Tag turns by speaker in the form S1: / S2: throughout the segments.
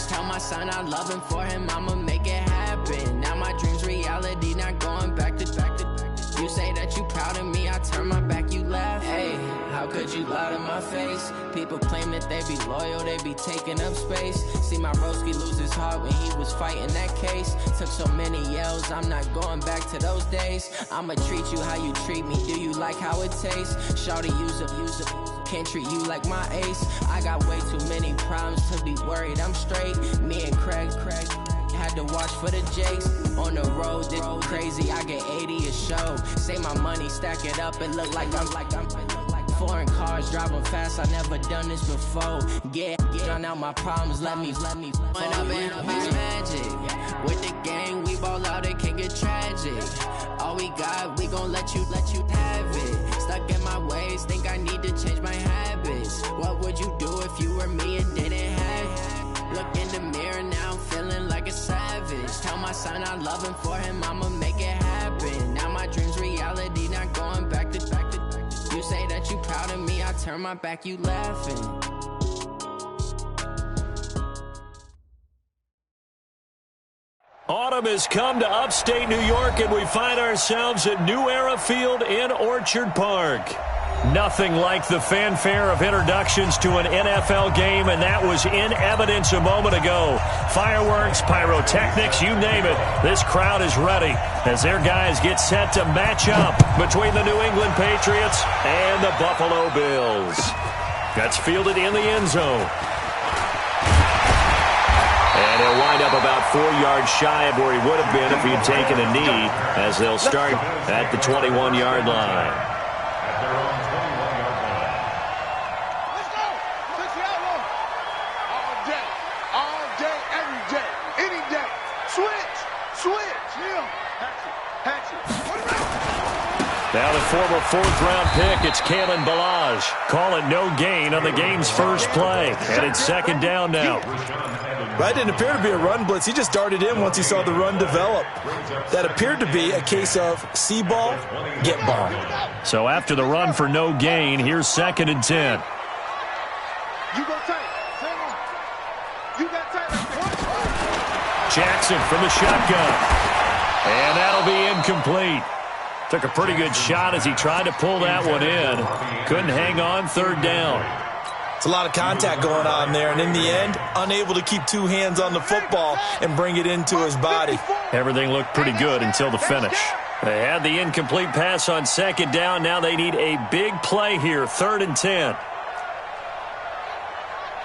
S1: Tell my son I love him, for him I'ma make it happen. Now my dream's reality, not going back to. You say that you proud of me, I turn my back, you laugh. Hey, how could you lie to my face? People claim that they be loyal, they be taking up space. See my broski lose his heart when he was fighting that case. Took so many yells, I'm not going back to those days. I'ma treat you how you treat me, do you like how it tastes? Shawty, use it. Can't treat you like my ace. I got way too many problems to be worried, I'm straight. Me and Craig had to watch for the Jakes. On the road, this crazy, I get 80 a show. Say my money, stack it up, it look like I'm foreign cars, driving fast, I never done this before. Get drown out my problems, let me run up and up is magic. With the gang, we ball out, it can get tragic. All we got, we gon' let you have it. Stuck in my ways, think I need to change my habits. What would you do if you were me and didn't have it? Look in the mirror, now I'm feeling like a savage. Tell my son I love him, for him I'ma make it happen. Now my dream's reality, not going back to. You say that you proud of me, I turn my back, you laughing.
S2: Autumn has come to upstate New York, and we find ourselves at New Era Field in Orchard Park. Nothing like the fanfare of introductions to an NFL game, and that was in evidence a moment ago. Fireworks, pyrotechnics, you name it. This crowd is ready as their guys get set to match up between the New England Patriots and the Buffalo Bills. That's fielded in the end zone. And he'll wind up about 4 yards shy of where he would have been if he'd taken a knee, as they'll start at the 21-yard line. Now the former fourth-round pick, it's Kalen Ballage. Calling no gain on the game's first play. And it's second down now.
S3: That didn't appear to be a run blitz. He just darted in once he saw the run develop. That appeared to be a case of see ball, get ball.
S2: So after the run for no gain, here's second and 10. Jackson from the shotgun. And that'll be incomplete. Took a pretty good shot as he tried to pull that one in. Couldn't hang on, third down.
S3: It's a lot of contact going on there, and in the end, unable to keep two hands on the football and bring it into his body.
S2: Everything looked pretty good until the finish. They had the incomplete pass on second down. Now they need a big play here, third and 10.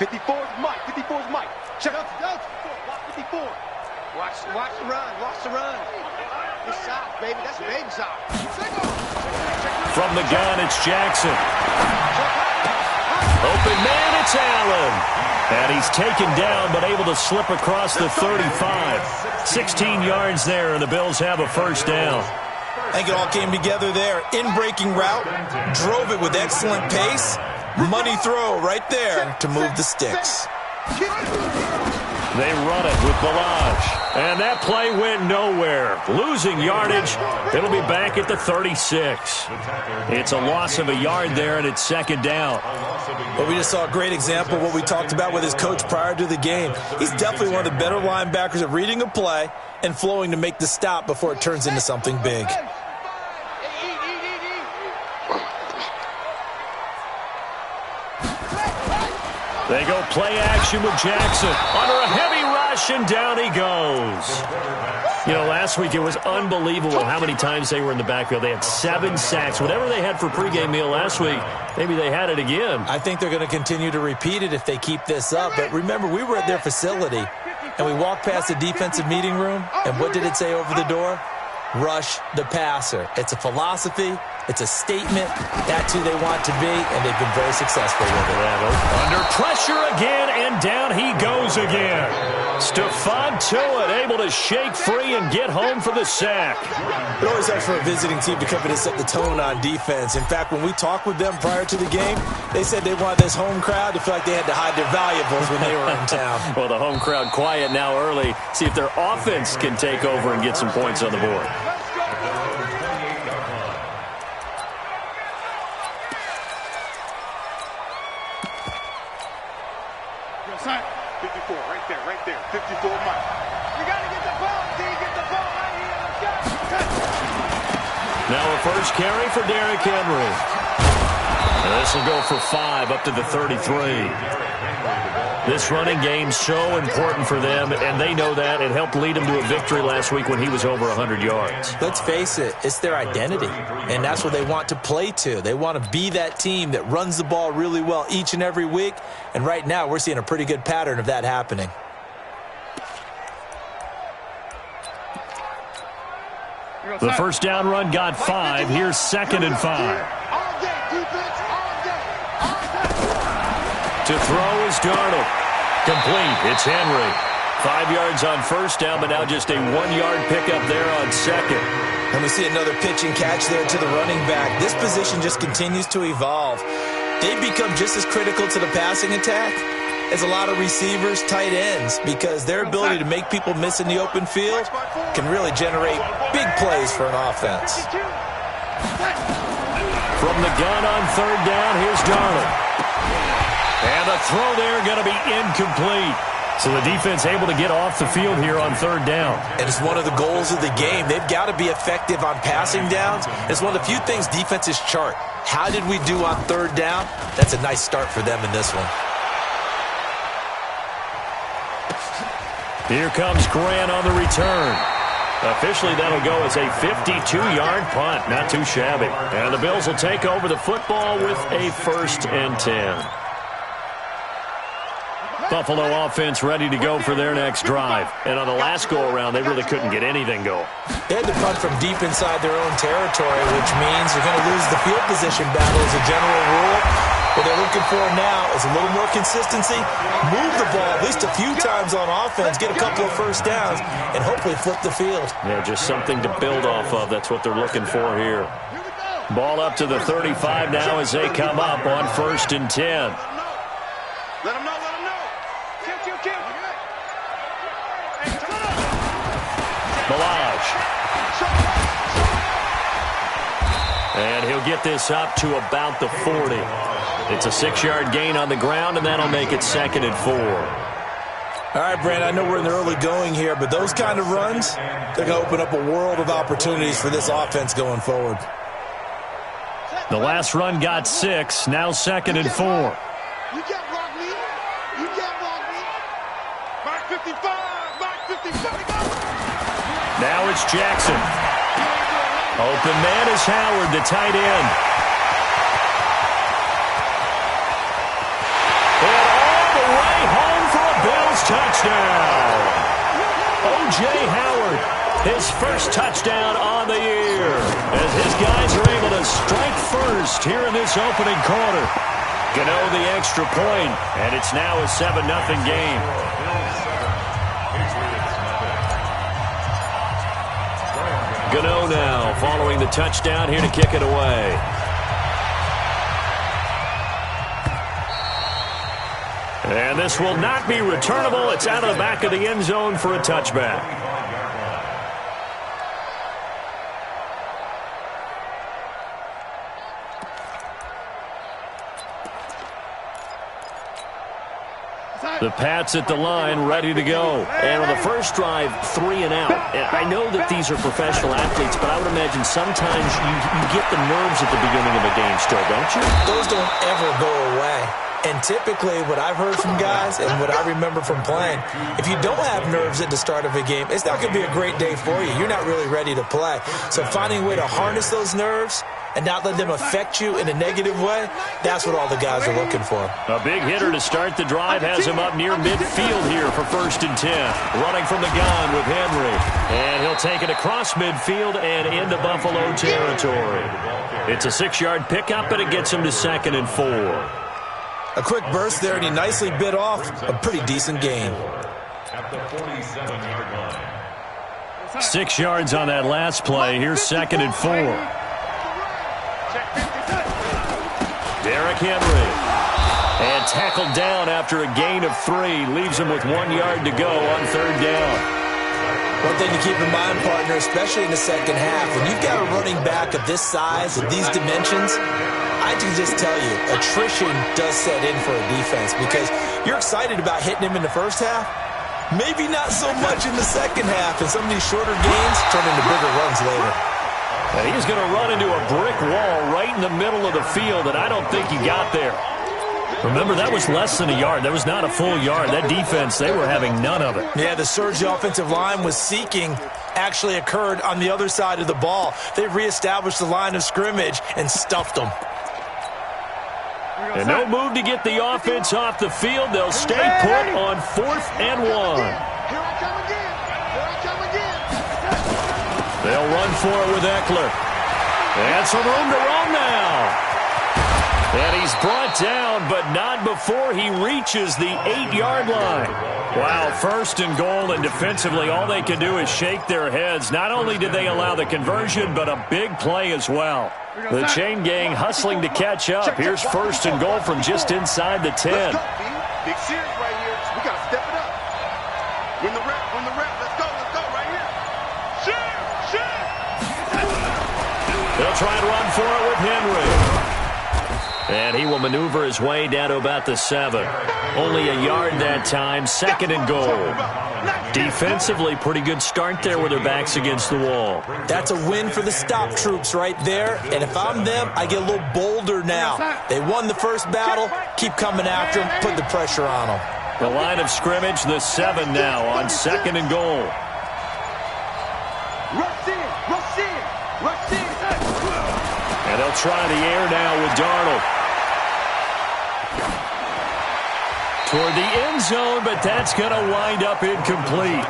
S4: 54's Mike. 54's Mike. Check out. Watch 54. Watch the run. Watch the run. It's soft, baby. That's baby soft.
S2: From the gun, it's Jackson. Open man, it's Allen. And he's taken down, but able to slip across the 35. 16 yards there, and the Bills have a first down.
S3: I think it all came together there. In-breaking route, drove it with excellent pace. Money throw right there to move the sticks.
S2: They run it with Ballage. And that play went nowhere. Losing yardage. It'll be back at the 36. It's a loss of a yard there, and it's second down.
S3: Well, we just saw a great example of what we talked about with his coach prior to the game. He's definitely one of the better linebackers at reading a play and flowing to make the stop before it turns into something big.
S2: They go play action with Jackson. Under a heavy rush, and down he goes. You know, last week it was unbelievable how many times they were in the backfield. They had 7 sacks. Whatever they had for pregame meal last week, maybe they had it again.
S3: I think they're going to continue to repeat it if they keep this up. But remember, we were at their facility, and we walked past the defensive meeting room, and what did it say over the door? Rush the passer. It's a philosophy. It's a statement. That's who they want to be, and they've been very successful with it.
S2: Under pressure again, and down he goes again. Stephon Tuitt able to shake free and get home for the sack.
S3: It always helps for a visiting team to come in and set the tone on defense. In fact, when we talked with them prior to the game, they said they wanted this home crowd to feel like they had to hide their valuables when they were in town.
S2: Well, the home crowd quiet now early. See if their offense can take over and get some points on the board.
S4: Right there. 54 Mike. You got to get the ball, D. Get the ball right here. Let's go.
S2: Now a first carry for Derrick Henry. This will go for 5 up to the 33. This running game's so important for them, and they know that. It helped lead them to a victory last week when he was over 100 yards.
S3: Let's face it, it's their identity, and that's what they want to play to. They want to be that team that runs the ball really well each and every week, and right now we're seeing a pretty good pattern of that happening.
S2: The first down run got 5. Here's 2nd and 5.
S4: All day, defense, all day.
S2: To throw is Darnold. Complete. It's Henry. 5 yards on first down, but now just a 1-yard pickup there on second.
S3: And we see another pitch and catch there to the running back. This position just continues to evolve. They've become just as critical to the passing attack as a lot of receivers, tight ends, because their ability to make people miss in the open field can really generate big plays for an offense.
S2: From the gun on third down, here's Darnold. And the throw there going to be incomplete. So the defense able to get off the field here on third down.
S3: And it's one of the goals of the game. They've got to be effective on passing downs. It's one of the few things defenses chart. How did we do on third down? That's a nice start for them in this one.
S2: Here comes Grant on the return. Officially, that'll go as a 52-yard punt. Not too shabby. And the Bills will take over the football with a 1st and 10. Buffalo offense ready to go for their next drive. And on the last go-around, they really couldn't get anything going.
S3: They had to punt from deep inside their own territory, which means they're going to lose the field position battle as a general rule. What they're looking for now is a little more consistency, move the ball at least a few times on offense, get a couple of first downs, and hopefully flip the field.
S2: Yeah, just something to build off of. That's what they're looking for here. Ball up to the 35 now as they come up on 1st and 10.
S4: Let him know. Kill.
S2: Balaj. And he'll get this up to about the 40. It's a 6-yard gain on the ground, and that'll make it 2nd and 4.
S3: All right, Brandon, I know we're in the early going here, but those kind of runs, they're going to open up a world of opportunities for this offense going forward.
S2: The last run got 6, now 2nd and 4.
S4: You can't block me. Mark 55.
S2: Now it's Jackson. Open man is Howard, the tight end. And all the way home for a Bills touchdown. O.J. Howard, his first touchdown on the year, as his guys are able to strike first here in this opening quarter. Gano the extra point, and it's now a 7-0 game. Gano now following the touchdown here to kick it away. And this will not be returnable. It's out of the back of the end zone for a touchback. The Pats at the line, ready to go. And on the first drive, 3 and out. And I know that these are professional athletes, but I would imagine sometimes you get the nerves at the beginning of a game still, don't you?
S3: Those don't ever go away. And typically, what I've heard from guys and what I remember from playing, if you don't have nerves at the start of a game, it's not going to be a great day for you. You're not really ready to play. So finding a way to harness those nerves and not let them affect you in a negative way, that's what all the guys are looking for.
S2: A big hitter to start the drive has him up near midfield here for 1st and 10. Running from the gun with Henry. And he'll take it across midfield and into Buffalo territory. It's a 6-yard pickup, but it gets him to 2nd and 4.
S3: A quick burst there, and he nicely bit off a pretty decent gain.
S5: At the 47-yard line.
S2: 6 yards on that last play. Here's 2nd and 4. Derrick Henry. And tackled down after a gain of 3. Leaves him with 1 yard to go on 3rd down.
S3: One thing to keep in mind, partner, especially in the second half, when you've got a running back of this size, of these dimensions, I can just tell you, attrition does set in for a defense because you're excited about hitting him in the first half. Maybe not so much in the second half, and some of these shorter gains turn into bigger runs later.
S2: And he's going to run into a brick wall right in the middle of the field, and I don't think he got there. Remember, that was less than a yard. That was not a full yard. That defense, they were having none of it.
S3: Yeah, the surge the offensive line was seeking actually occurred on the other side of the ball. They reestablished the line of scrimmage and stuffed them.
S2: And no move to get the offense off the field. They'll stay put on 4th and 1.
S4: Here I come again. Here I come again.
S2: They'll run for it with Eckler. And some room to run now. And he's brought down, but not before he reaches the 8-yard line. Wow, 1st and goal, and defensively all they can do is shake their heads. Not only did they allow the conversion, but a big play as well. The chain gang hustling to catch up. Here's 1st and goal from just inside the 10.
S4: Let's go, B. Big series right here. We got to step it up. Win the rep. Let's go right here. Shit.
S2: They'll try and run for it with Henry. And he will maneuver his way down to about the 7. Only a yard that time, 2nd and goal. Defensively, pretty good start there with their backs against the wall.
S3: That's a win for the stop troops right there. And if I'm them, I get a little bolder now. They won the first battle. Keep coming after them. Put the pressure on them.
S2: The line of scrimmage, the 7 now on 2nd and goal.
S4: Rush in.
S2: And they'll try the air now with Darnold. Toward the end zone, but that's going to wind up incomplete.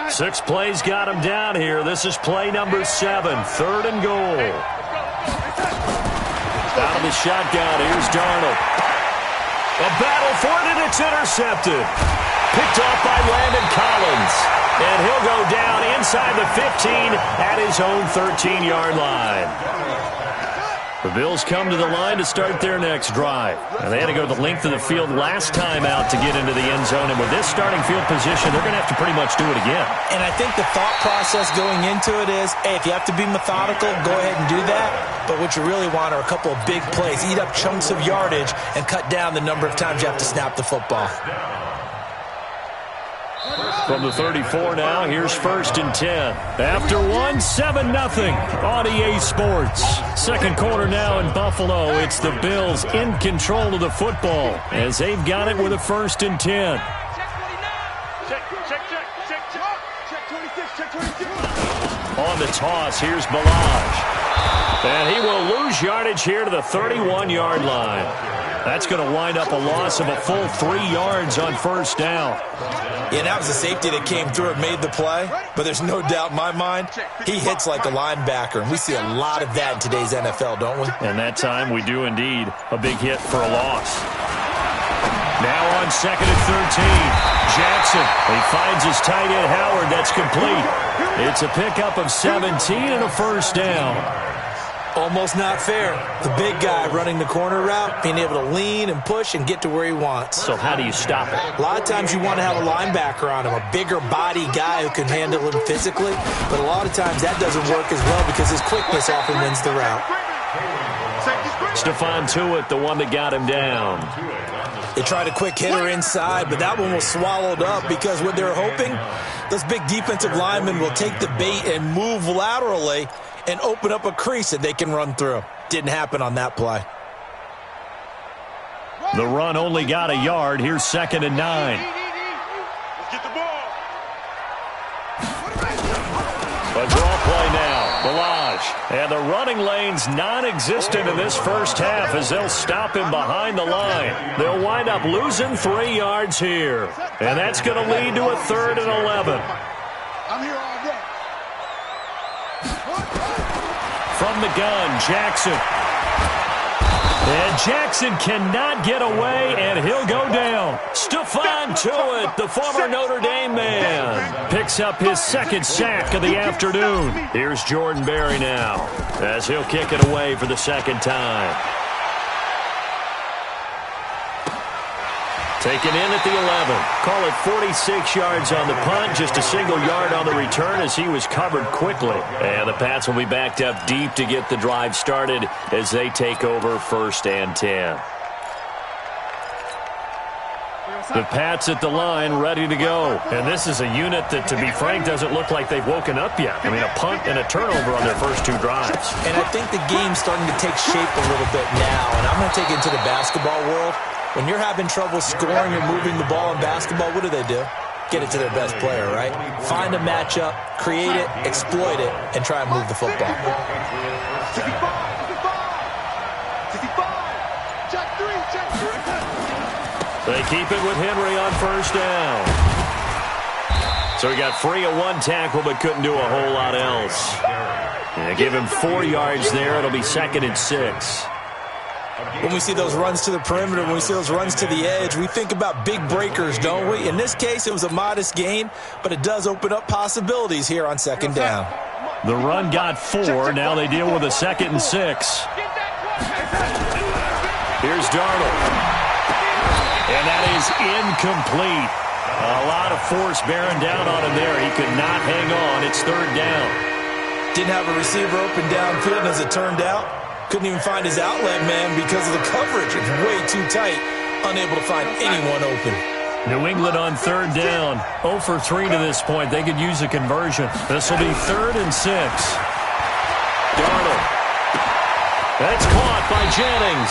S2: Six plays got him down here. This is play number 7, 3rd and goal. Out of the shotgun, here's Darnold. A battle for it, and it's intercepted. Picked off by Landon Collins. And he'll go down inside the 15 at his own 13-yard line. The Bills come to the line to start their next drive. And they had to go the length of the field last time out to get into the end zone. And with this starting field position, they're going to have to pretty much do it again.
S3: And I think the thought process going into it is, hey, if you have to be methodical, go ahead and do that. But what you really want are a couple of big plays. Eat up chunks of yardage and cut down the number of times you have to snap the football.
S2: From the 34 now, here's 1st and 10. After 1, 7-0 on EA Sports. Second quarter now in Buffalo. It's the Bills in control of the football as they've got it with a 1st and 10. On the toss, here's Balaj. And he will lose yardage here to the 31-yard line. That's going to wind up a loss of a full 3 yards on 1st down.
S3: Yeah, that was a safety that came through and made the play. But there's no doubt in my mind, he hits like a linebacker. And we see a lot of that in today's NFL, don't we?
S2: And that time we do indeed. A big hit for a loss. Now on 2nd and 13. Jackson. He finds his tight end Howard. That's complete. It's a pickup of 17 and a 1st down.
S3: Almost not fair. The big guy running the corner route, being able to lean and push and get to where he wants.
S2: So how do you stop it?
S3: A lot of times you want to have a linebacker on him, a bigger body guy who can handle him physically. But a lot of times that doesn't work as well because his quickness often wins the route.
S2: Stephon Tuitt, the one that got him down.
S3: They tried a quick hitter inside, but that one was swallowed up because what they're hoping, those big defensive linemen will take the bait and move laterally and open up a crease that they can run through. Didn't happen on that play.
S2: The run only got a yard. Here's 2nd and 9.
S4: Let's get the ball.
S2: A draw play now. Balaj. And the running lane's non-existent in this first half as they'll stop him behind the line. They'll wind up losing 3 yards here. And that's going to lead to a 3rd and 11.
S4: I'm here all day.
S2: From the gun, Jackson. And Jackson cannot get away, and he'll go down. Stephon Tuitt, the former Notre Dame man, picks up his second sack of the afternoon. Here's Jordan Berry now, as he'll kick it away for the second time. Taken in at the 11. Call it 46 yards on the punt, just a single yard on the return as he was covered quickly. And the Pats will be backed up deep to get the drive started as they take over 1st and 10. The Pats at the line, ready to go. And this is a unit that, to be frank, doesn't look like they've woken up yet. I mean, a punt and a turnover on their first 2 drives.
S3: And I think the game's starting to take shape a little bit now. And I'm going to take it into the basketball world. When you're having trouble scoring or moving the ball in basketball, what do? Get it to their best player, right? Find a matchup, create it, exploit it, and try and move the football.
S2: They keep it with Henry on 1st down. So he got free of 1 tackle but couldn't do a whole lot else. And give him 4 yards there. It'll be 2nd and 6.
S3: When we see those runs to the perimeter, when we see those runs to the edge, we think about big breakers, don't we? In this case, it was a modest gain, but it does open up possibilities here on 2nd down.
S2: The run got 4. Now they deal with a 2nd and 6. Here's Darnold. And that is incomplete. A lot of force bearing down on him there. He could not hang on. It's 3rd down.
S3: Didn't have a receiver open downfield, and as it turned out, couldn't even find his outlet man because of the coverage. It's way too tight. Unable to find anyone open.
S2: New England on 3rd down. 0 for 3 to this point. They could use a conversion. This will be 3rd and 6. Darnold. That's caught by Jennings.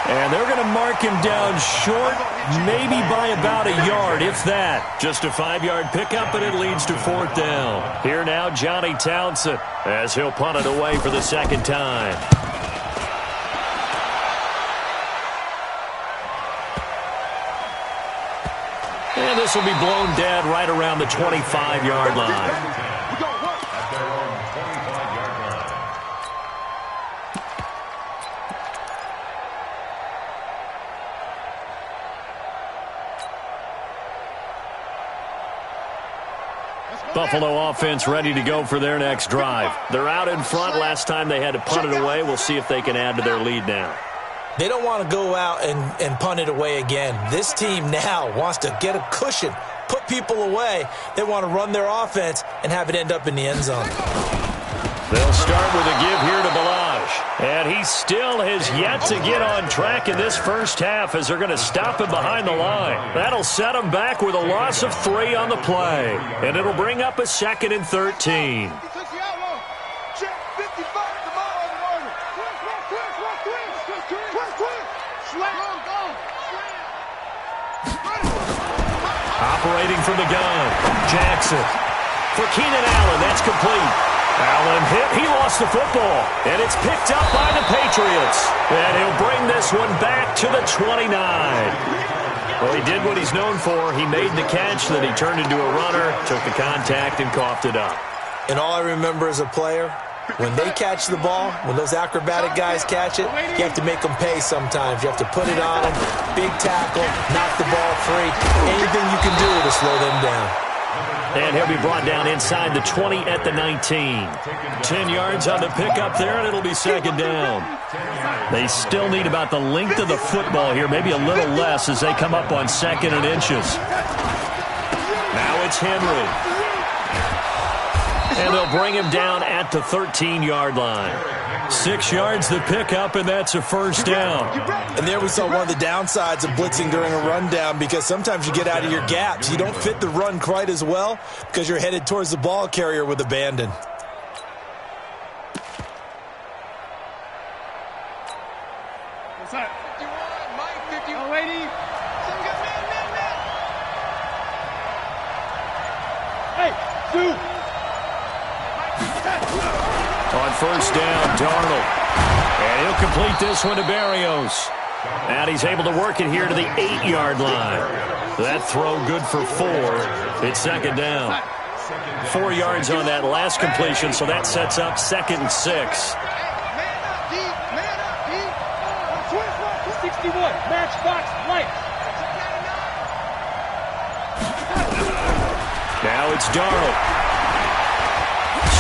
S2: And they're going to mark him down short, maybe by about a yard, if that. Just a 5-yard pickup, and it leads to 4th down. Here now, Johnny Townsend, as he'll punt it away for the 2nd time. And this will be blown dead right around the 25-yard line. Buffalo offense ready to go for their next drive. They're out in front. Last time they had to punt it away. We'll see if they can add to their lead now.
S3: They don't want to go out and punt it away again. This team now wants to get a cushion, put people away. They want to run their offense and have it end up in the end zone.
S2: They'll start with a give here to Balazs. And he still has yet to get on track in this first half as they're going to stop him behind the line. That'll set him back with a loss of 3 on the play. And it'll bring up a 2nd and 13. Operating from the gun, Jackson. For Keenan Allen, that's complete. Allen hit, he lost the football, and it's picked up by the Patriots. And he'll bring this one back to the 29. Well, he did what he's known for. He made the catch, then he turned into a runner, took the contact, and coughed it up.
S3: And all I remember as a player, when they catch the ball, when those acrobatic guys catch it, you have to make them pay sometimes. You have to put it on them, big tackle, knock the ball free, anything you can do to slow them down.
S2: And he'll be brought down inside the 20 at the 19. 10 yards on the pickup there, and it'll be 2nd down. They still need about the length of the football here, maybe a little less as they come up on 2nd and inches. Now it's Henry. And they'll bring him down at the 13-yard line. 6 yards the pickup, and that's a 1st down.
S3: And there we saw one of the downsides of blitzing during a rundown, because sometimes you get out of your gaps. You don't fit the run quite as well because you're headed towards the ball carrier with abandon.
S4: What's that? 51, Mike, 50. Oh, lady. Hey, dude.
S2: On 1st down, Darnold. And he'll complete this one to Berrios. And he's able to work it here to the 8-yard line. That throw good for 4. It's 2nd down. 4 yards on that last completion, so that sets up 2nd and 6.
S4: Man up, D. Man up, D.
S2: Now it's Darnold.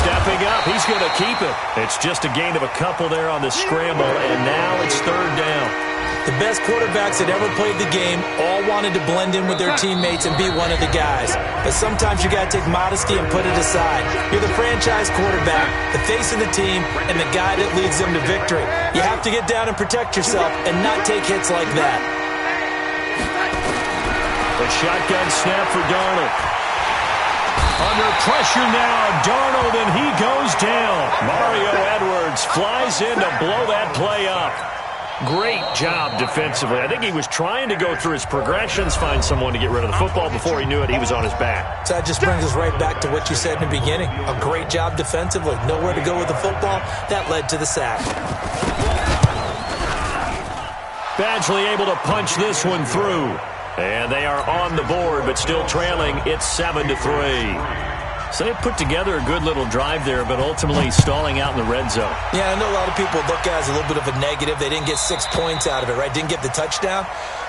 S2: Stepping up, he's going to keep it. It's just a gain of a couple there on the scramble, and now it's third down.
S3: The best quarterbacks that ever played the game all wanted to blend in with their teammates and be one of the guys. But sometimes you got to take modesty and put it aside. You're the franchise quarterback, the face of the team, and the guy that leads them to victory. You have to get down and protect yourself and not take hits like that.
S2: The shotgun snap for Darnold. Under pressure now, Darnold, and he goes down. Mario Edwards flies in to blow that play up. Great job defensively. I think he was trying to go through his progressions, find someone to get rid of the football. Before he knew it, he was on his back.
S3: So that just brings us right back to what you said in the beginning. A great job defensively. Nowhere to go with the football. That led to the sack.
S2: Badgley able to punch this one through. And they are on the board, but still trailing. It's 7-3. So they put together a good little drive there, but ultimately stalling out in the red zone.
S3: Yeah, I know a lot of people look at it as a little bit of a negative. They didn't get 6 points out of it, right? Didn't get the touchdown.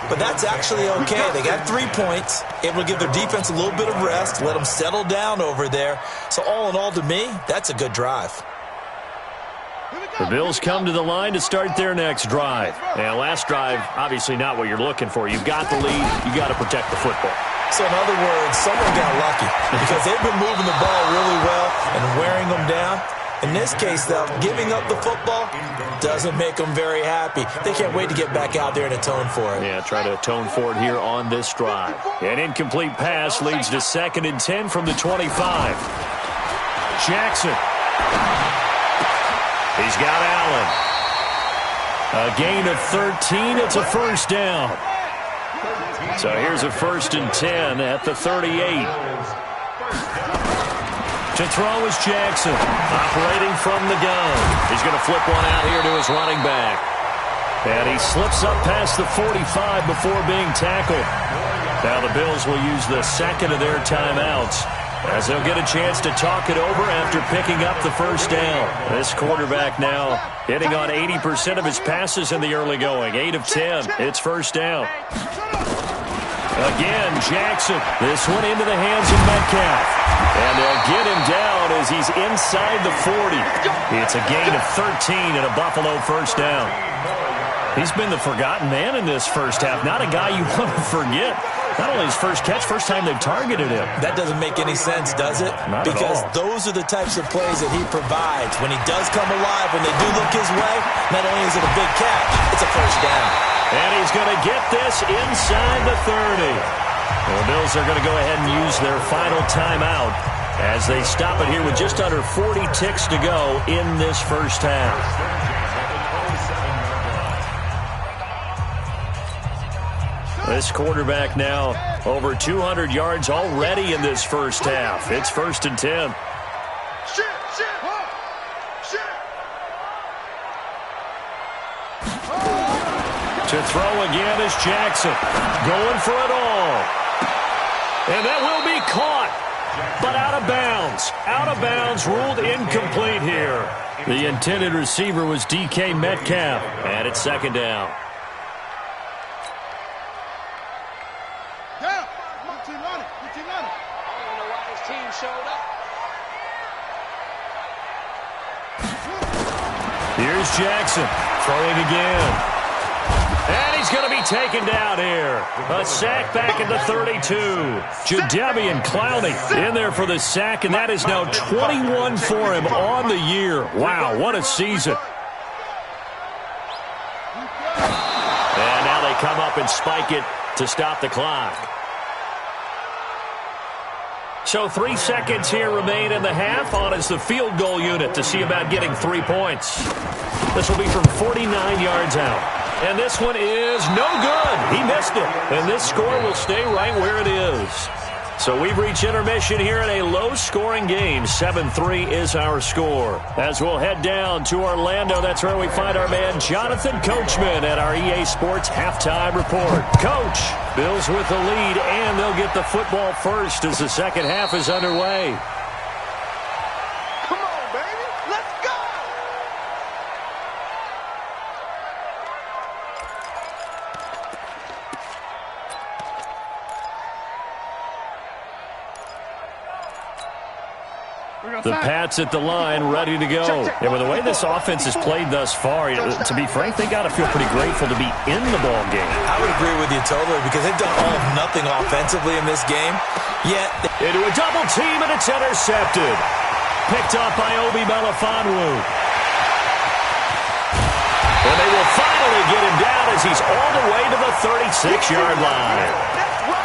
S3: But that's actually okay. They got 3 points, able to give their defense a little bit of rest, let them settle down over there. So all in all, to me, that's a good drive.
S2: The Bills come to the line to start their next drive. Now, last drive, obviously not what you're looking for. You've got the lead. You got to protect the football.
S3: So, in other words, someone got lucky because they've been moving the ball really well and wearing them down. In this case, though, giving up the football doesn't make them very happy. They can't wait to get back out there and atone for it.
S2: Yeah, try to atone for it here on this drive. An incomplete pass leads to 2nd and 10 from the 25. Jackson. He's got Allen. A gain of 13. It's a first down. So here's a 1st and 10 at the 38. To throw is Jackson. Operating from the gun. He's going to flip one out here to his running back. And he slips up past the 45 before being tackled. Now the Bills will use the second of their timeouts, as they'll get a chance to talk it over after picking up the first down. This quarterback now hitting on 80% of his passes in the early going. 8 of 10. It's first down. Again, Jackson. This one into the hands of Metcalf. And they'll get him down as he's inside the 40. It's a gain of 13 and a Buffalo first down. He's been the forgotten man in this first half. Not a guy you want to forget. Not only his first catch, first time they've targeted him.
S3: That doesn't make any sense, does it?
S2: Not
S3: because
S2: at all.
S3: Those are the types of plays that he provides. When he does come alive, when they do look his way, not only is it a big catch, it's a first down.
S2: And he's going to get this inside the 30. Well, the Bills are going to go ahead and use their final timeout as they stop it here with just under 40 ticks to go in this first half. This quarterback now over 200 yards already in this first half. It's 1st and 10. To throw again is Jackson. Going for it all. And that will be caught. But out of bounds. Out of bounds, ruled incomplete here. The intended receiver was DK Metcalf. And it's 2nd down. Here's Jackson throwing again. And he's going to be taken down here. A sack back at the 32. Jadeveon Clowney in there for the sack, and that is now 21 for him on the year. Wow, what a season. And now they come up and spike it to stop the clock. So 3 seconds here remain in the half. On is the field goal unit to see about getting 3 points. This will be from 49 yards out. And this one is no good. He missed it. And this score will stay right where it is. So we've reached intermission here in a low-scoring game. 7-3 is our score. As we'll head down to Orlando, that's where we find our man Jonathan Coachman at our EA Sports Halftime Report. Coach, Bills with the lead, and they'll get the football first as the second half is underway.
S4: Come on, baby. Let's go.
S2: The Pats at the line, ready to go. And with the way this offense has played thus far, to be frank, they got to feel pretty grateful to be in the ball game.
S3: I would agree with you totally because they've done all of nothing offensively in this game. Yet
S2: into a double team, and it's intercepted. Picked up by Obi Melifonwu. And they will finally get him down as he's all the way to the 36-yard line.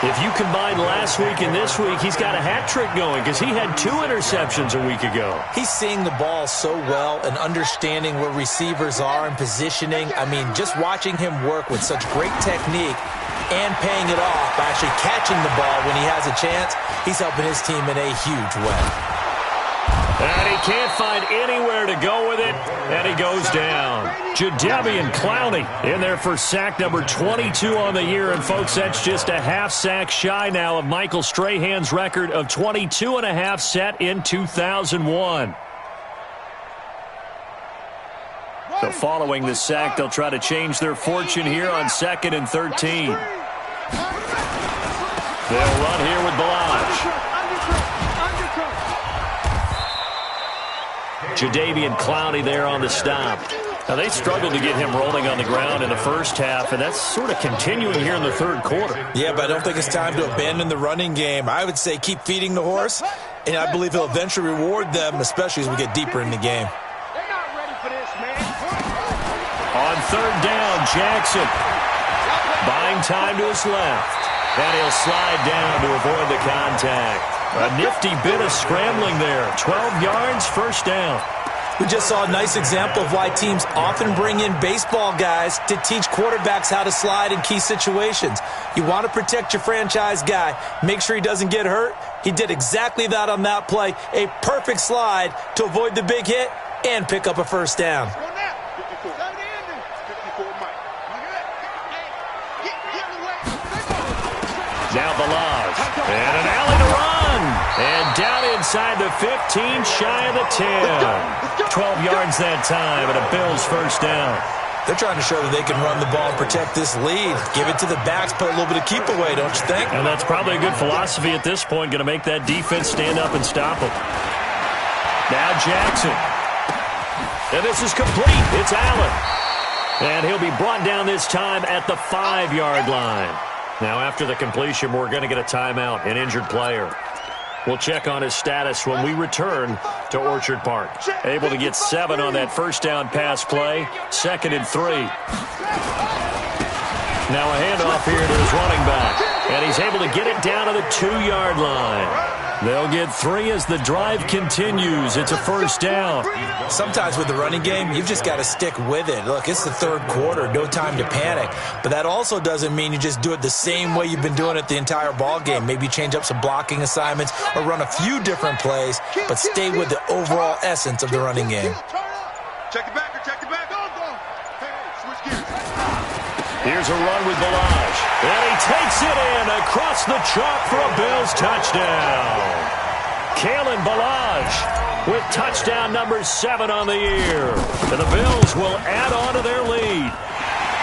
S2: If you combine last week and this week, he's got a hat trick going because he had 2 interceptions a week ago.
S3: He's seeing the ball so well and understanding where receivers are and positioning. I mean, just watching him work with such great technique and paying it off by actually catching the ball when he has a chance, he's helping his team in a huge way.
S2: And he can't find anywhere to go with it, and he goes down. Jadeveon Clowney in there for sack number 22 on the year. And, folks, that's just a half sack shy now of Michael Strahan's record of 22.5 set in 2001. So following the sack, they'll try to change their fortune here on 2nd and 13. They'll run here with Balaj. Jadeveon Clowney there on the stop. Now, they struggled to get him rolling on the ground in the first half, and that's sort of continuing here in the third quarter.
S3: Yeah, but I don't think it's time to abandon the running game. I would say keep feeding the horse, and I believe he'll eventually reward them, especially as we get deeper in the game.
S4: They're not ready for this, man.
S2: On 3rd down, Jackson buying time to his left, and he'll slide down to avoid the contact. A nifty bit of scrambling there. 12 yards, first down.
S3: We just saw a nice example of why teams often bring in baseball guys to teach quarterbacks how to slide in key situations. You want to protect your franchise guy. Make sure he doesn't get hurt. He did exactly that on that play. A perfect slide to avoid the big hit and pick up a first down.
S2: Now Balaj. And an alley to run. And down inside the 15, shy of the 10. 12 yards that time, and a Bills first down.
S3: They're trying to show that they can run the ball and protect this lead. Give it to the backs, put a little bit of keep away, don't you think?
S2: And that's probably a good philosophy at this point, going to make that defense stand up and stop them. Now Jackson. And this is complete. It's Allen. And he'll be brought down this time at the 5-yard line. Now, after the completion, we're going to get a timeout, an injured player. We'll check on his status when we return to Orchard Park. Able to get 7 on that first down pass play. 2nd and 3. Now a handoff here to his running back. And he's able to get it down to the 2-yard line. They'll get 3 as the drive continues. It's a first down.
S3: Sometimes with the running game, you've just got to stick with it. Look, it's the third quarter, no time to panic. But that also doesn't mean you just do it the same way you've been doing it the entire ball game. Maybe change up some blocking assignments or run a few different plays, but stay with the overall essence of the running game.
S4: Check it back or check it back. Hey, switch gears.
S2: Here's a run with Balaj. And he takes it in across the chalk for a Bills touchdown. Kalen Balaj with touchdown number 7 on the year. And the Bills will add on to their lead.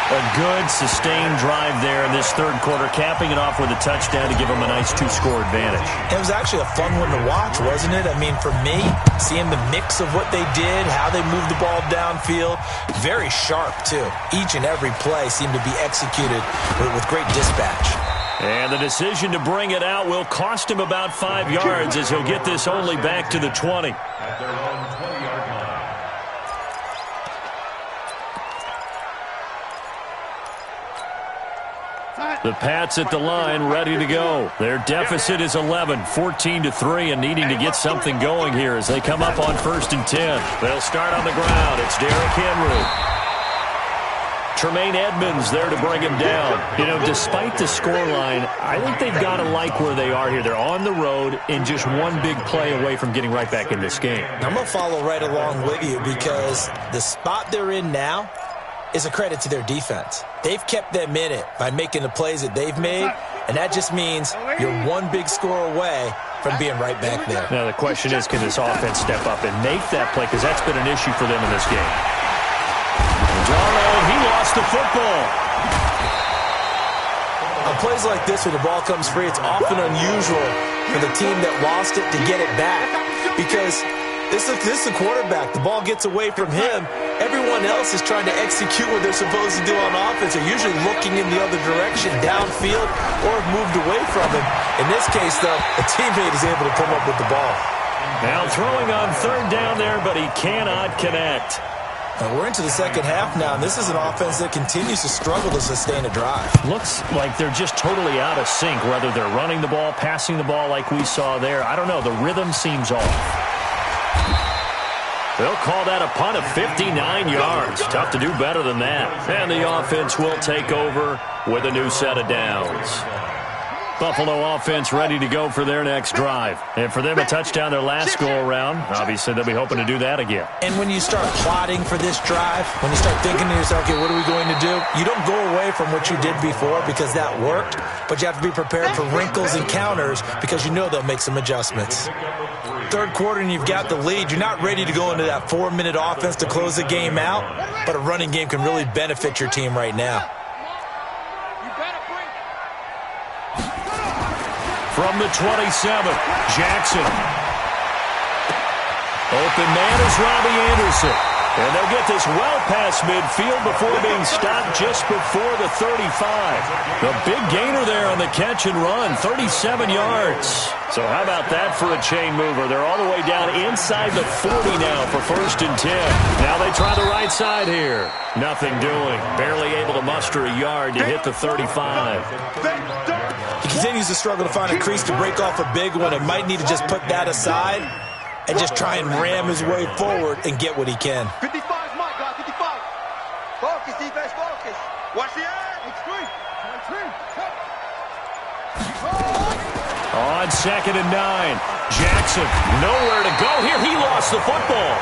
S2: A good, sustained drive there in this third quarter, capping it off with a touchdown to give them a nice 2-score advantage.
S3: It was actually a fun one to watch, wasn't it? I mean, for me, seeing the mix of what they did, how they moved the ball downfield, very sharp, too. Each and every play seemed to be executed with great dispatch.
S2: And the decision to bring it out will cost him about 5 yards as he'll get this only back to the 20.
S5: At their own 20-yard line.
S2: The Pats at the line, ready to go. Their deficit is 11, 14-3, and needing to get something going here as they come up on 1st and 10. They'll start on the ground. It's Derrick Henry. Tremaine Edmonds there to bring him down. You know, despite the scoreline, I think they've got to like where they are here. They're on the road and just one big play away from getting right back in this game.
S3: I'm going to follow right along with you because the spot they're in now is a credit to their defense. They've kept them in it by making the plays that they've made, and that just means you're one big score away from being right back there.
S2: Now, the question is, can this offense step up and make that play? Because that's been an issue for them in this game. Darnold, he lost the football.
S3: On plays like this, when the ball comes free, it's often unusual for the team that lost it to get it back because This is the quarterback. The ball gets away from him. Everyone else is trying to execute what they're supposed to do on offense. They're usually looking in the other direction, downfield, or have moved away from him. In this case, though, a teammate is able to come up with the ball.
S2: Now throwing on third down there, but he cannot connect.
S3: We're into the second half now, and this is an offense that continues to struggle to sustain a drive.
S2: Looks like they're just totally out of sync, whether they're running the ball, passing the ball like we saw there. I don't know. The rhythm seems off. They'll call that a punt of 59 yards. Tough to do better than that. And the offense will take over with a new set of downs. Buffalo offense ready to go for their next drive. And for them, a touchdown their last go-around. Obviously, they'll be hoping to do that again.
S3: And when you start plotting for this drive, when you start thinking to yourself, okay, what are we going to do? You don't go away from what you did before because that worked, but you have to be prepared for wrinkles and counters because you know they'll make some adjustments. Third quarter and you've got the lead. You're not ready to go into that 4-minute offense to close the game out, but a running game can really benefit your team right now.
S2: From the 27, Jackson. Open man is Robbie Anderson. And they'll get this well past midfield before being stopped just before the 35. The big gainer there on the catch and run, 37 yards. So how about that for a chain mover? They're all the way down inside the 40 now for 1st and 10. Now they try the right side here. Nothing doing. Barely able to muster a yard to hit the 35.
S3: He continues to struggle to find a crease to break off a big one and might need to just put that aside and just try and ram his way forward and get what he can.
S4: 55 is Mike, guys, 55. Focus, defense, focus. Watch the end.
S2: On 2nd and 9, Jackson nowhere to go here. He lost the football.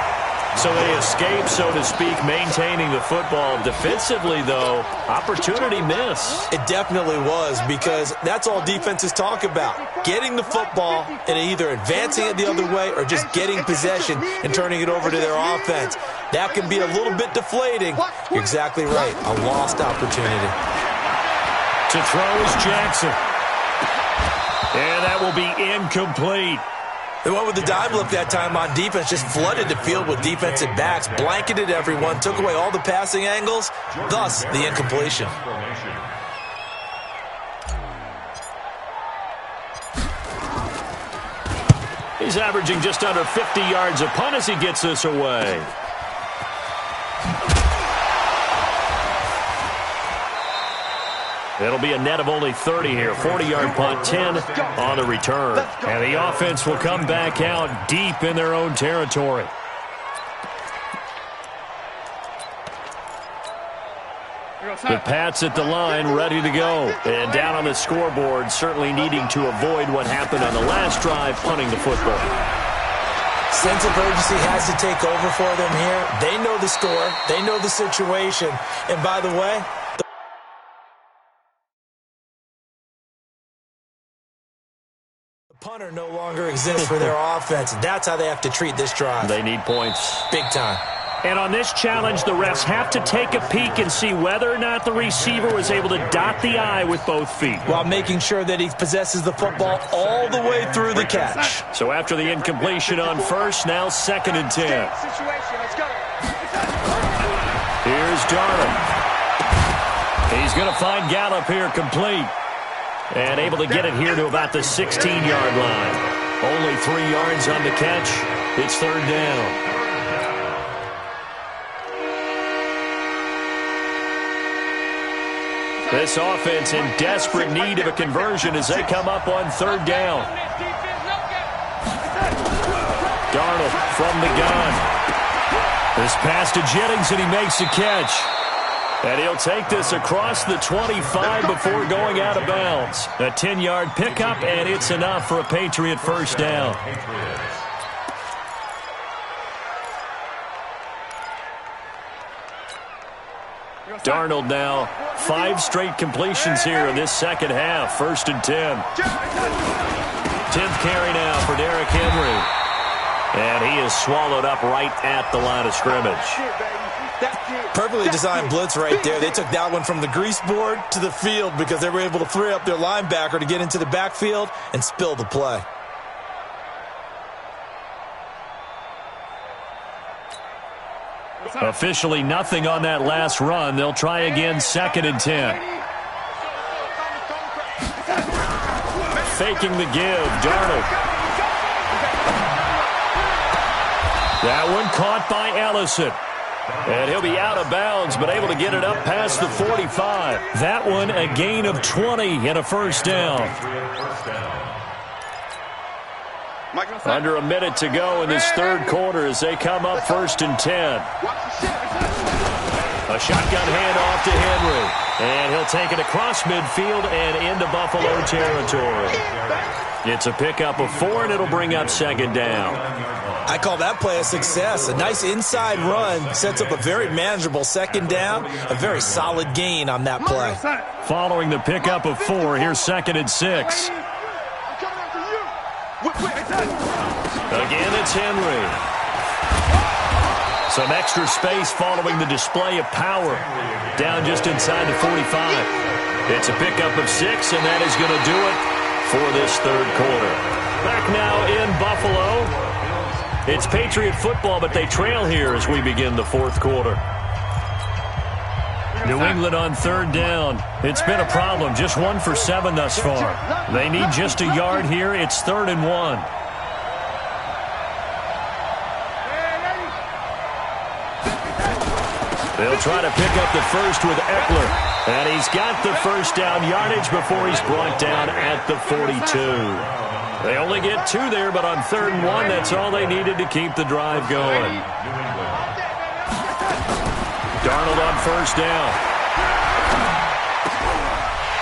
S2: So they escape, so to speak, maintaining the football. Defensively, though, opportunity miss.
S3: It definitely was because that's all defenses talk about. Getting the football and either advancing it the other way or just getting possession and turning it over to their offense. That can be a little bit deflating. You're exactly right. A lost opportunity.
S2: To throw is Jackson. And that will be incomplete.
S3: They went with the dime look that time on defense, just flooded the field with defensive backs, blanketed everyone, took away all the passing angles, thus the incompletion.
S2: He's averaging just under 50 yards a punt as he gets this away. It'll be a net of only 30 here. 40-yard punt, 10 on the return. And the offense will come back out deep in their own territory. The Pats at the line, ready to go. And down on the scoreboard, certainly needing to avoid what happened on the last drive, punting the football.
S3: Sense of urgency has to take over for them here. They know the score. They know the situation. And by the way, punter no longer exists for their offense. That's how they have to treat this drive.
S2: They need points.
S3: Big time.
S2: And on this challenge, the refs have to take a peek and see whether or not the receiver was able to dot the I with both feet,
S3: while making sure that he possesses the football all the way through the catch.
S2: So after the incompletion on first, now 2nd and 10. Here's Darnold. He's going to find Gallup here complete. And able to get it here to about the 16-yard line. Only 3 yards on the catch. It's 3rd down. This offense in desperate need of a conversion as they come up on 3rd down. Darnold from the gun. This pass to Jennings, and he makes the catch. And he'll take this across the 25 before going out of bounds. A 10-yard pickup, and it's enough for a Patriot first down. Darnold now 5 straight completions here in this second half. 1st and 10. 10th carry now for Derrick Henry. And he is swallowed up right at the line of scrimmage.
S3: Perfectly designed blitz right there. They took that one from the grease board to the field because they were able to free up their linebacker to get into the backfield and spill the play.
S2: Officially nothing on that last run. They'll try again, 2nd and 10. Faking the give, Darnold. That one caught by Ellison. And he'll be out of bounds, but able to get it up past the 45. That one a gain of 20 and a first down. Under a minute to go in this third quarter as they come up 1st and 10. A shotgun handoff to Henry. And he'll take it across midfield and into Buffalo territory. It's a pickup of 4, and it'll bring up 2nd down.
S3: I call that play a success. A nice inside run sets up a very manageable 2nd down. A very solid gain on that play.
S2: Following the pickup of 4, here's 2nd and 6. Again, it's Henry. Some extra space following the display of power. Down just inside the 45. It's a pickup of 6, and that is going to do it for this third quarter. Back now in Buffalo. It's Patriot football, but they trail here as we begin the fourth quarter. New England on 3rd down. It's been a problem. Just 1 for 7 thus far. They need just a yard here. It's 3rd and 1. They'll try to pick up the first with Eckler. And he's got the first down yardage before he's brought down at the 42. They only get 2 there, but on 3rd and 1, that's all they needed to keep the drive going. Darnold on 1st down.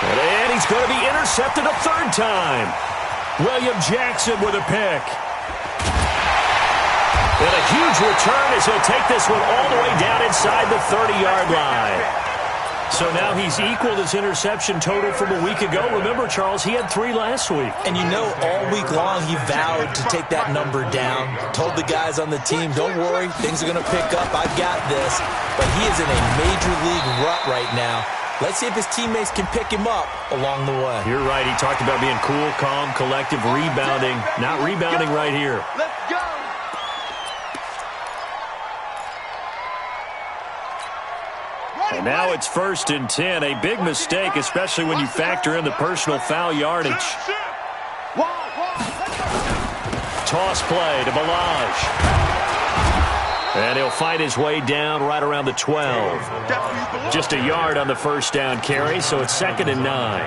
S2: And he's going to be intercepted a 3rd time. William Jackson with a pick. And a huge return as he'll take this one all the way down inside the 30-yard line. So now he's equaled his interception total from a week ago. Remember, Charles, he had 3 last week.
S3: And you know, all week long he vowed to take that number down. Told the guys on the team, don't worry, things are going to pick up. I've got this. But he is in a major league rut right now. Let's see if his teammates can pick him up along the way.
S2: You're right. He talked about being cool, calm, collective, rebounding. Not rebounding right here.
S4: Let's go.
S2: And now it's 1st and 10. A big mistake, especially when you factor in the personal foul yardage. Toss play to Balaj. And he'll fight his way down right around the 12. Just a yard on the first down carry, so it's 2nd and 9.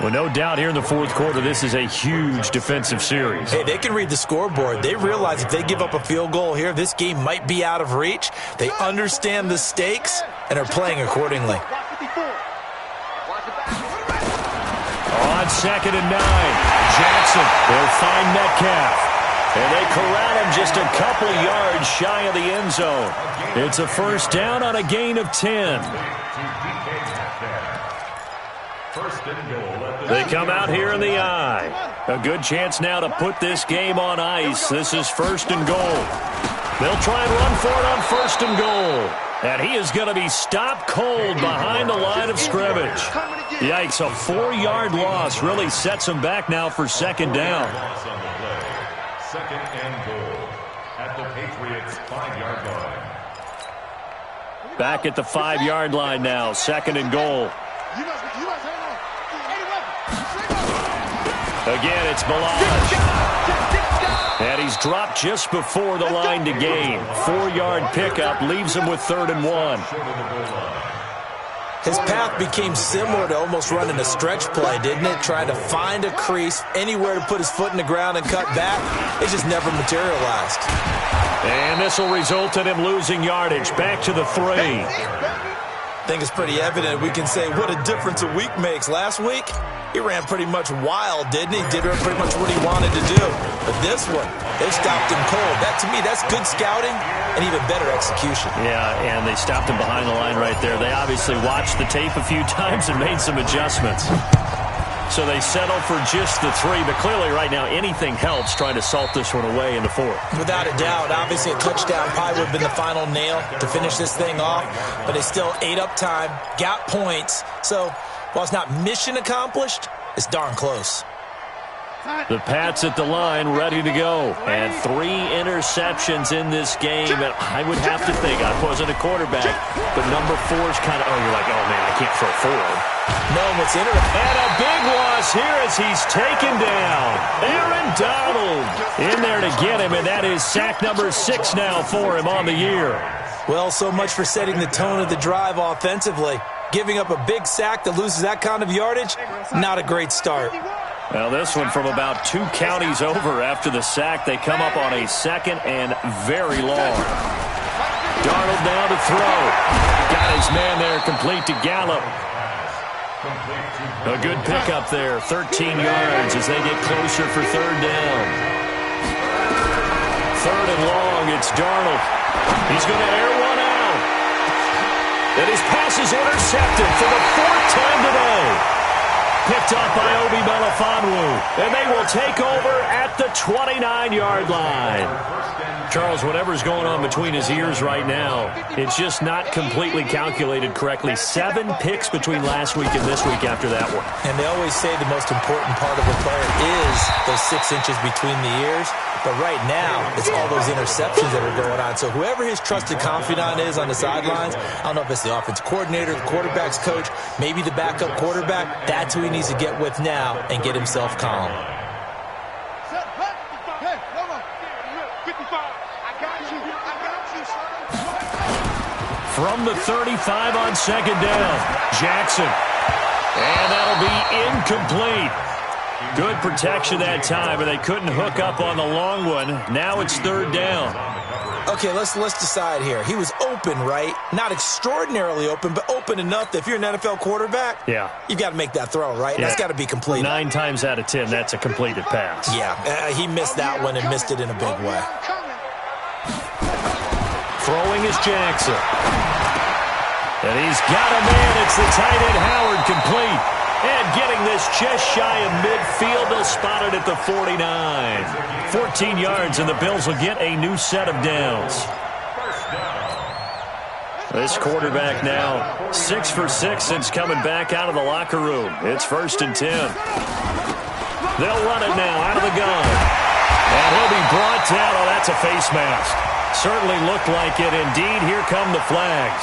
S2: Well, no doubt here in the fourth quarter, this is a huge defensive series.
S3: Hey, they can read the scoreboard. They realize if they give up a field goal here, this game might be out of reach. They understand the stakes and are playing accordingly.
S2: On 2nd and 9, Jackson will find Metcalf. And they corral him just a couple yards shy of the end zone. It's a first down on a gain of 10. They come out here in the eye. A good chance now to put this game on ice. This is 1st and goal. They'll try and run for it on 1st and goal. And he is going to be stopped cold behind the line of scrimmage. Yikes, a 4-yard loss really sets him back now for 2nd down.
S5: 2nd and goal at the Patriots 5-yard line.
S2: Back at the 5-yard line now, 2nd and goal. Again, it's Balaj. And he's dropped just before the line to gain. 4-yard pickup leaves him with 3rd and 1.
S3: His path became similar to almost running a stretch play, didn't it? Trying to find a crease, anywhere to put his foot in the ground and cut back. It just never materialized.
S2: And this will result in him losing yardage. Back to the 3.
S3: I think it's pretty evident we can say what a difference a week makes. Last week, he ran pretty much wild, didn't he? Did pretty much what he wanted to do. But this one, they stopped him cold. That, to me, that's good scouting and even better execution.
S2: Yeah, and they stopped him behind the line right there. They obviously watched the tape a few times and made some adjustments. So they settle for just the 3, but clearly right now anything helps trying to salt this one away in the 4th.
S3: Without a doubt, obviously a touchdown probably would have been the final nail to finish this thing off, but they still ate up time, got points. So while it's not mission accomplished, it's darn close.
S2: The Pats at the line, ready to go. And 3 interceptions in this game. And I would have to think, I wasn't a quarterback, but number 4's kind of, you're like, oh, man, I can't throw forward.
S3: No, what's interesting.
S2: And a big loss here as he's taken down. Aaron Donald in there to get him, and that is sack number 6 now for him on the year.
S3: Well, so much for setting the tone of the drive offensively. Giving up a big sack that loses that kind of yardage, not a great start.
S2: Well, this one from about 2 counties over after the sack. They come up on a 2nd and very long. Darnold now to throw. Got his man there, complete to Gallup. A good pickup there, 13 yards as they get closer for 3rd down. 3rd and long, it's Darnold. He's going to air one out. And his pass is intercepted for the 4th time today. Picked up by Obi Melifonwu. And they will take over at the 29-yard line. Charles, whatever's going on between his ears right now, it's just not completely calculated correctly. 7 picks between last week and this week after that one.
S3: And they always say the most important part of a player is those 6 inches between the ears. But right now, it's all those interceptions that are going on. So whoever his trusted confidant is on the sidelines, I don't know if it's the offensive coordinator, the quarterback's coach, maybe the backup quarterback, that's who he needs to get with now and get himself calm.
S2: From the 35 on 2nd down, Jackson. And that'll be incomplete. Good protection that time, but they couldn't hook up on the long one. Now it's 3rd down.
S3: Okay, let's decide here. He was open, right? Not extraordinarily open, but open enough that if you're an NFL quarterback, you got to make that throw, right? Yeah. That's got to be complete.
S2: 9 times out of 10, that's a completed pass.
S3: Yeah, he missed that one and missed it in a big way.
S2: Throwing is Jackson. And he's got a man. It's the tight end Howard, complete. And getting this just shy of midfield. They'll spot it at the 49. 14 yards, and the Bills will get a new set of downs. This quarterback now 6 for 6 since coming back out of the locker room. It's 1st and 10. They'll run it now out of the gun. And he'll be brought down. Oh, that's a face mask. Certainly looked like it. Indeed, here come the flags.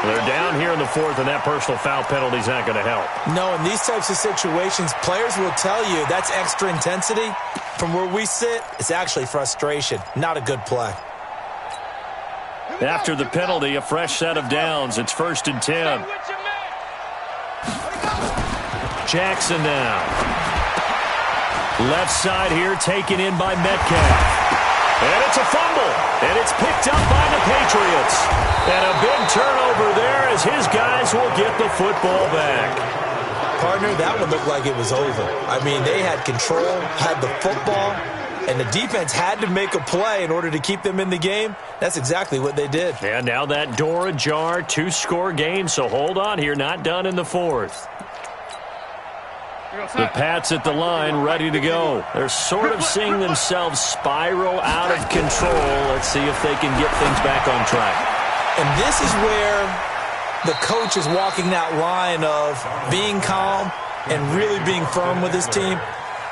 S2: They're down here in the 4th, and that personal foul penalty is not going to help.
S3: No, in these types of situations, players will tell you that's extra intensity. From where we sit, it's actually frustration. Not a good play.
S2: After the penalty, a fresh set of downs. It's 1st and 10. Jackson now. Left side here, taken in by Metcalf. And it's a fumble, and it's picked up by the Patriots. And a big turnover there as his guys will get the football back.
S3: Partner, that one looked like it was over. I mean, they had control, had the football, and the defense had to make a play in order to keep them in the game. That's exactly what they did.
S2: And now that door ajar, 2-score game, so hold on here, not done in the 4th. The Pats at the line, ready to go. They're sort of seeing themselves spiral out of control. Let's see if they can get things back on track.
S3: And this is where the coach is walking that line of being calm and really being firm with his team.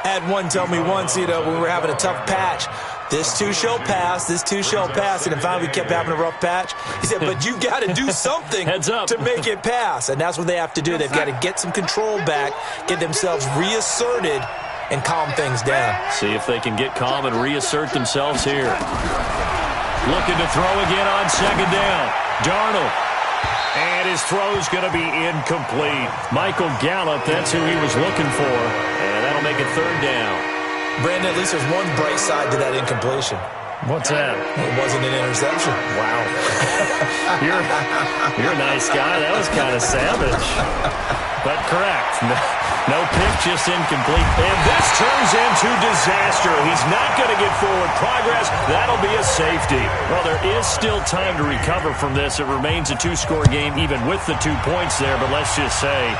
S3: I had one tell me once, when we were having a tough patch, this too shall pass, this too shall pass. And then finally we kept having a rough patch. He said, but you got to do something to make it pass. And that's what they have to do. They've got to get some control back, get themselves reasserted, and calm things down.
S2: See if they can get calm and reassert themselves here. Looking to throw again on 2nd down. Darnold. And his throw's going to be incomplete. Michael Gallup, that's who he was looking for. And that'll make it 3rd down.
S3: Brandon, at least there's one bright side to that incompletion.
S2: What's that?
S3: It wasn't an interception.
S2: Wow. You're a nice guy. That was kind of savage. But correct. No pick, just incomplete. And this turns into disaster. He's not going to get forward progress. That'll be a safety. Well, there is still time to recover from this. It remains a 2-score game even with the 2 points there. But let's just say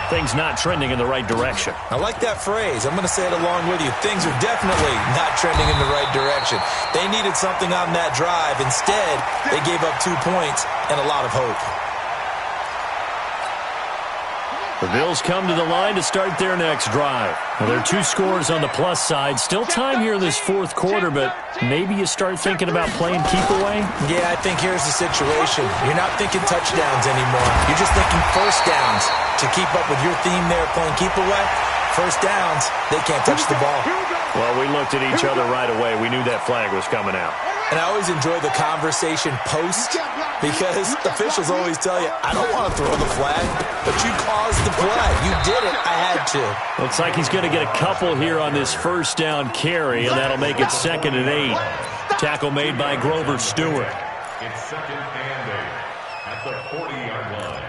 S2: things not trending in the right direction.
S3: I like that phrase. I'm going to say it along with you. Things are definitely not trending in the right direction. They needed something on that drive. Instead, they gave up 2 points and a lot of hope.
S2: The Bills come to the line to start their next drive. Well, there are 2 scores on the plus side. Still time here in this fourth quarter, but maybe you start thinking about playing keep away?
S3: Yeah, I think here's the situation. You're not thinking touchdowns anymore. You're just thinking first downs. To keep up with your theme there, playing keep away, first downs, they can't touch the ball.
S2: Well, we looked at each other right away. We knew that flag was coming out.
S3: And I always enjoy the conversation post because officials always tell you, I don't want to throw the flag, but you caused the play. You did it. I had to.
S2: Looks like he's going to get a couple here on this first down carry, and that'll make it 2nd and 8. Tackle made by Grover Stewart.
S5: It's 2nd and 8 at the 40-yard line.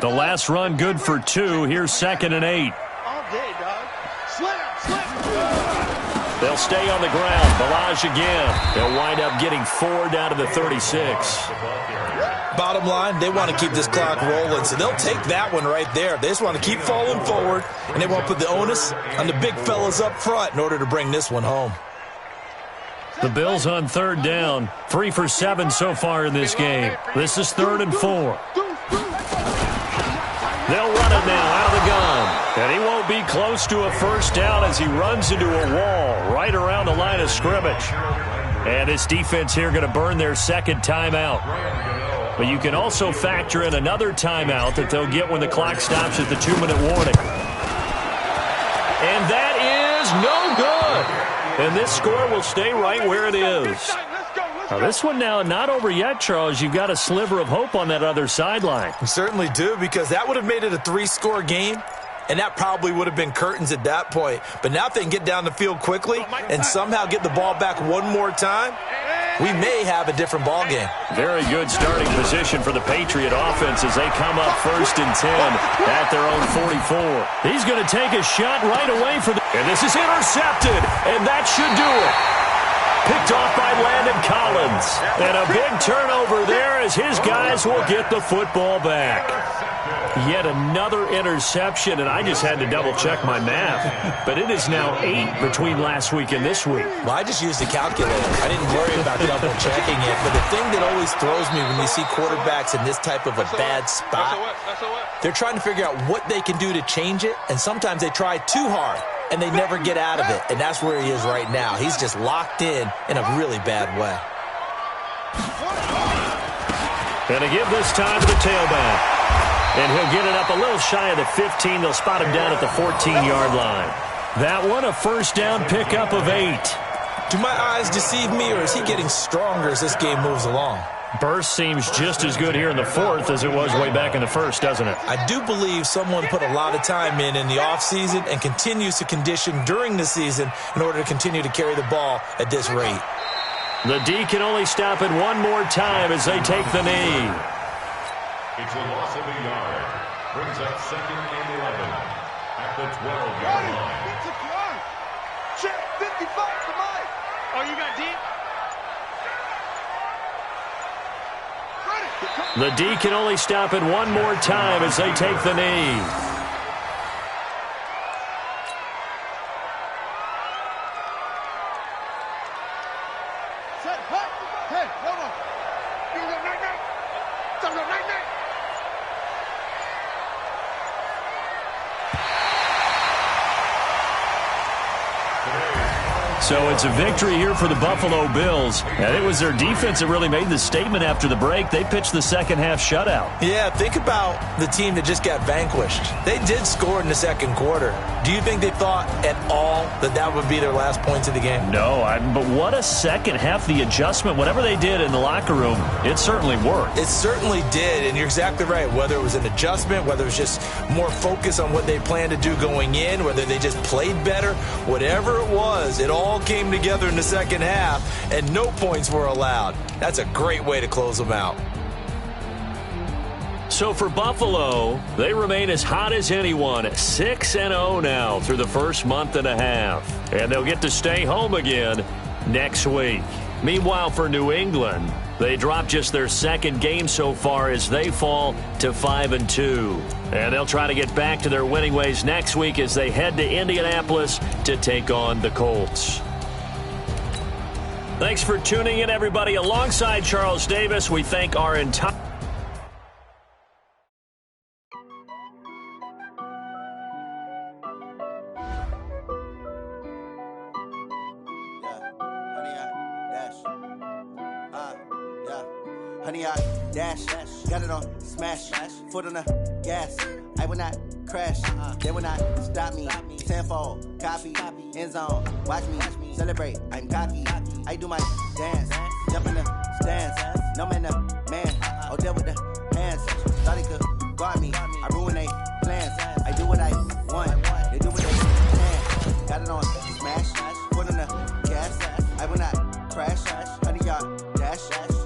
S2: The last run good for 2. Here's 2nd and 8.
S4: All day, dog. Slam.
S2: They'll stay on the ground. Balaj again. They'll wind up getting 4 down to the 36.
S3: Bottom line, they want to keep this clock rolling, so they'll take that one right there. They just want to keep falling forward, and they want to put the onus on the big fellas up front in order to bring this one home.
S2: The Bills on 3rd down. 3 for 7 so far in this game. This is 3rd and 4. They'll run it now out of the gun. And he won't be close to a first down as he runs into a wall right around the line of scrimmage. And this defense here going to burn their 2nd timeout. But you can also factor in another timeout that they'll get when the clock stops at the 2-minute warning. And that is no good. And this score will stay right where it is. Now, this one now not over yet, Charles. You've got a sliver of hope on that other sideline.
S3: We certainly do, because that would have made it a 3-score game, and that probably would have been curtains at that point. But now if they can get down the field quickly and somehow get the ball back one more time, we may have a different ball game.
S2: Very good starting position for the Patriot offense as they come up 1st and 10 at their own 44. He's going to take a shot right away for the... And this is intercepted, and that should do it. Picked off by Landon Collins. And a big turnover there as his guys will get the football back. Yet another interception, and I just had to double-check my math. But it is now 8 between last week and this week.
S3: Well, I just used a calculator. I didn't worry about double-checking it. But the thing that always throws me when you see quarterbacks in this type of a bad spot, they're trying to figure out what they can do to change it, and sometimes they try too hard, and they never get out of it. And that's where he is right now. He's just locked in a really bad way.
S2: And to give this time to the tailback. And he'll get it up a little shy of the 15. They'll spot him down at the 14-yard line. That one, a first down pickup of 8.
S3: Do my eyes deceive me, or is he getting stronger as this game moves along?
S2: Burst seems just as good here in the 4th as it was way back in the 1st, doesn't it?
S3: I do believe someone put a lot of time in the offseason and continues to condition during the season in order to continue to carry the ball at this rate.
S2: The D can only stop it one more time as they take the knee.
S5: It's a loss of a yard. Brings up 2nd and 11 at the 12-yard line.
S4: Check 55 for Mike. Oh, you got deep?
S2: The D can only stop it one more time as they take the knee.
S4: Hey, hold on. You go night-night. Go night-night.
S2: So it's a victory here for the Buffalo Bills. And it was their defense that really made the statement after the break. They pitched the second half shutout.
S3: Yeah, think about the team that just got vanquished. They did score in the 2nd quarter. Do you think they thought at all that that would be their last points of the game?
S2: No, but what a second half. The adjustment, whatever they did in the locker room, it certainly worked.
S3: It certainly did, and you're exactly right. Whether it was an adjustment, whether it was just more focus on what they planned to do going in, whether they just played better, whatever it was, it all came together in the second half, and no points were allowed. That's a great way to close them out.
S2: So for Buffalo, they remain as hot as anyone, 6-0 now through the first month and a half. And they'll get to stay home again next week. Meanwhile, for New England, they dropped just their 2nd game so far as they fall to 5-2. And they'll try to get back to their winning ways next week as they head to Indianapolis to take on the Colts. Thanks for tuning in, everybody. Alongside Charles Davis, we thank our entire
S6: got it on smash, foot on the gas. I will not crash, they will not stop me. Tenfold, copy, end zone, watch me celebrate. I'm cocky, I do my dance, jump in the stands. No man, man, oh, deal with the hands. Thought he could guard me, I ruin they plans. I do what I want, they do what they can. Got it on smash, foot on the gas. I will not crash, 100 yard dash,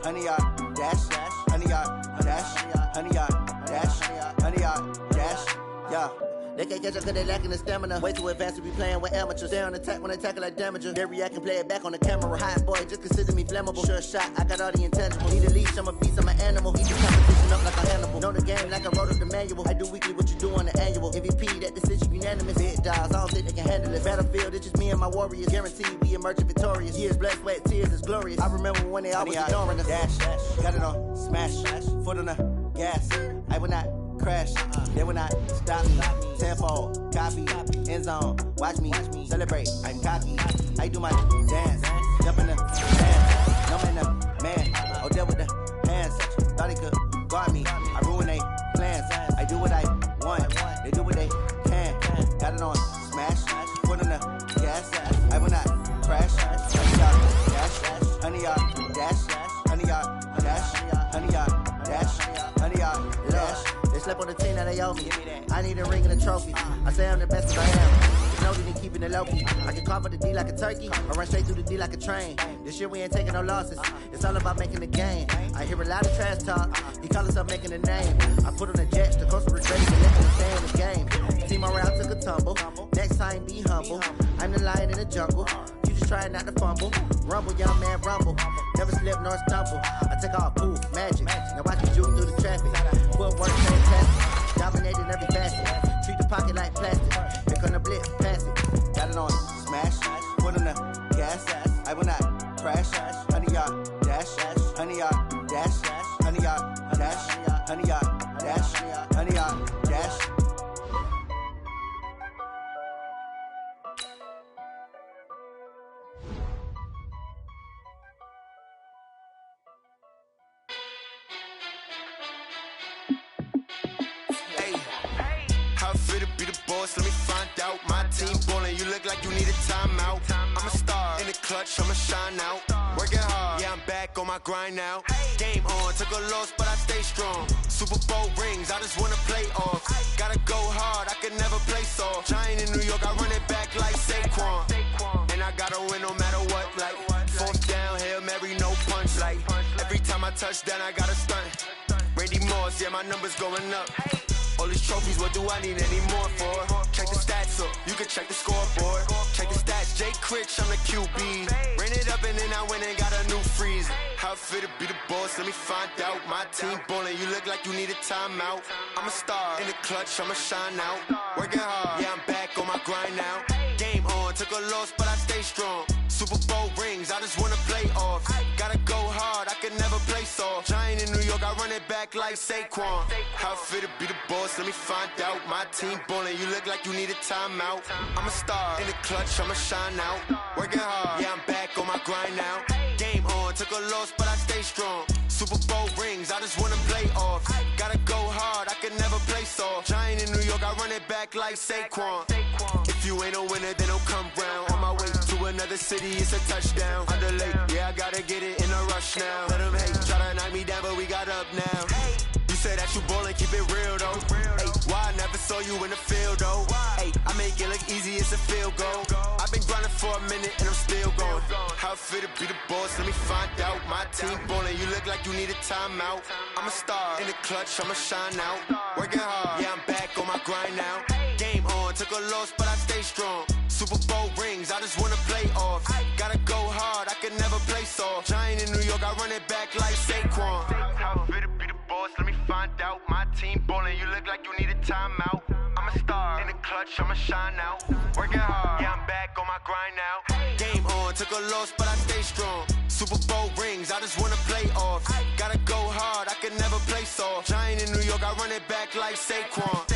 S6: 100 yard dash, 100 yard dash, 100 yard dash, 100 yard dash, yeah. They can't catch up cause they lacking the stamina. Way too advanced to be playing with amateurs. Stay on attack when I tackle like damager. They react and play it back on the camera. Hot boy, just consider me flammable. Sure shot, I got all the intangibles. Need a leash, I'm a beast, I'm an animal. Eat the competition up like a Hannibal. Know the game like I wrote up the manual. I do weekly what you do on the annual. MVP, that decision unanimous. Big dials, I don't think they can handle it. Battlefield, it's just me and my warriors. Guaranteed we emerging victorious. Years, blood, sweat, tears, it's glorious. I remember when they always ignoring us. Dash, got it on smash, foot on the gas. I will not crash, they will not stop me. Tenfold, copy, end zone, watch me celebrate. I'm cocky, I do my dance, jump in the dance. No man, oh, deal with the hands. Thought he could guard me, I ruin they plans. I do what I want, they do what they can. Got it on smash, foot on the gas. I will not crash, 100 yard dash, 100 yard dash, 100 yard dash, 100 yard dash, 100 yard dash. They slept on the team that they owe me. I need a ring and a trophy. I say I'm the best as I am. There's no need in keeping it low key. I can carve up the D like a turkey, or run straight through the D like a train. This year we ain't taking no losses. It's all about making the game. I hear a lot of trash talk. He call us up making a name. I put on the jets, the coast was ready to let them stay in the game. Team around took a tumble. Next time be humble. I'm the lion in the jungle. You just try not to fumble. Rumble, young man, rumble. Never slip nor stumble. I take off poof, magic. Now watch me juke through the traffic. Footwork fantastic. Dominating every facet. Treat the pocket like plastic. Here come the blitz, pass it. Got it on smash. Foot on the gas. I will not crash. 100 yard dash. 100 yard dash. 100 yard dash. 100 yard dash. 100 yard dash.
S7: Let me find out. My team ballin', you look like you need a timeout. I'm a star in the clutch, I'ma shine out. Working hard, yeah, I'm back on my grind now. Game on, took a loss, but I stay strong. Super Bowl rings, I just wanna play off. Gotta go hard, I can never play soft. Giant in New York, I run it back like Saquon. And I gotta win no matter what, like fourth down, Hail Mary, no punch. Like every time I touch down, I gotta stunt. Randy Moss, yeah, my numbers going up. All these trophies, what do I need any more for? Check the stats up, you can check the scoreboard. Check the stats, Jay Critch, I'm the QB. Ran it up and then I went and got a new freeze. How it feel to be the boss, let me find out. My team ballin', you look like you need a timeout. I'm a star in the clutch, I'ma shine out. Working hard, yeah, I'm back on my grind now. Game on, took a loss, but I stay strong. Super Bowl rings, I just wanna play off. Gotta go hard, I can never play soft. Giant in New York, I run it back like Saquon. How it feel to be the boss, let me find out. My team ballin', you look like you need a timeout. I'm a star in the clutch, I'ma shine out. Working hard, yeah, I'm back on my grind now. Game on, took a loss, but I stay strong. Super Bowl rings, I just wanna play off. Gotta go hard, I can never play soft. Giant in New York, I run it back like Saquon. If you ain't a winner, then don't come round. On my way to another city, it's a touchdown. Underlay, yeah, I gotta get it in a rush now. Let them hate, try to knock me down, but we got up now. You say that you ballin', keep it real though. Hey, why I never saw you in the field though? Hey, I make it look easy, it's a field goal. I've been grinding for a minute and I'm still going. How it feel to be the boss, let me find out. My team ballin', you look like you need a timeout. I'm a star in the clutch, I'ma shine out. Working hard, yeah, I'm back on my grind now. Game on, took a loss, but I stay strong. Super Bowl rings, I just wanna play off. Gotta go hard, I can never play soft. Giant in New York, I run it back like Saquon. How it feel to be the boss, let me find out. My team ballin', you look like you need a timeout. I'm a star in the clutch, I'ma shine out. Working hard, yeah, I'm back on my grind now. Game on, took a loss, but I stay strong. Super Bowl rings, I just wanna play off. Gotta go hard, I can never play soft. Giant in New York, I run it back like Saquon.